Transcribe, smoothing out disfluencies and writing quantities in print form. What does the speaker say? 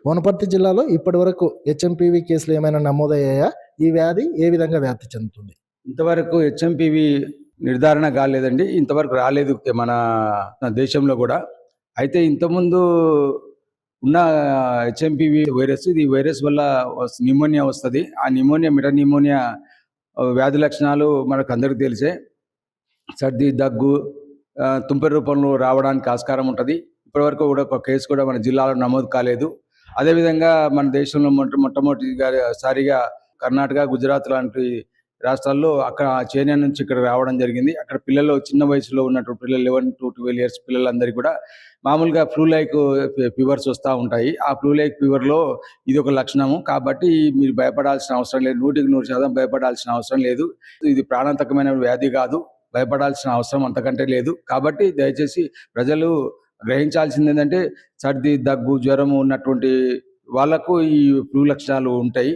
వనపర్తి జిల్లాలో ఇప్పటివరకు హెచ్ఎంపీవీ కేసులు ఏమైనా నమోదయ్యాయా? ఈ వ్యాధి ఏ విధంగా వ్యాప్తి చెందుతుంది? ఇంతవరకు హెచ్ఎంపీవీ నిర్ధారణ కాలేదండి. ఇంతవరకు రాలేదు మన దేశంలో కూడా. అయితే ఇంతకుముందు ఉన్న హెచ్ఎంపీవీ వైరస్, ఇది వైరస్ వల్ల న్యూమోనియా వస్తుంది. ఆ న్యూమోనియా మెటా న్యూమోనియా వ్యాధి లక్షణాలు మనకు అందరికీ తెలిసే. సర్ది, దగ్గు, తుంపెర రూపంలో రావడానికి ఆస్కారం ఉంటుంది. ఇప్పటివరకు కూడా ఒక కేసు కూడా మన జిల్లాలో నమోదు కాలేదు. అదేవిధంగా మన దేశంలో మొట్టమొదటిసారిగా కర్ణాటక, గుజరాత్ లాంటి రాష్ట్రాల్లో అక్కడ చైనా నుంచి ఇక్కడ రావడం జరిగింది. అక్కడ పిల్లలు చిన్న వయసులో ఉన్నటువంటి పిల్లలు 11 to 12 years పిల్లలందరికీ కూడా మామూలుగా ఫ్లూ లైక్ ఫీవర్స్ వస్తూ ఉంటాయి. ఆ ఫ్లూ లైక్ ఫీవర్లో ఇది ఒక లక్షణము. కాబట్టి మీరు భయపడాల్సిన అవసరం లేదు. 100% భయపడాల్సిన అవసరం లేదు. ఇది ప్రాణాంతకమైన వ్యాధి కాదు. భయపడాల్సిన అవసరం అంతకంటే లేదు. కాబట్టి దయచేసి ప్రజలు గ్రహించాల్సింది ఏంటంటే, సర్ది, దగ్గు, జ్వరము ఉన్నటువంటి వాళ్ళకు ఈ ఫ్లూ లక్షణాలు ఉంటాయి.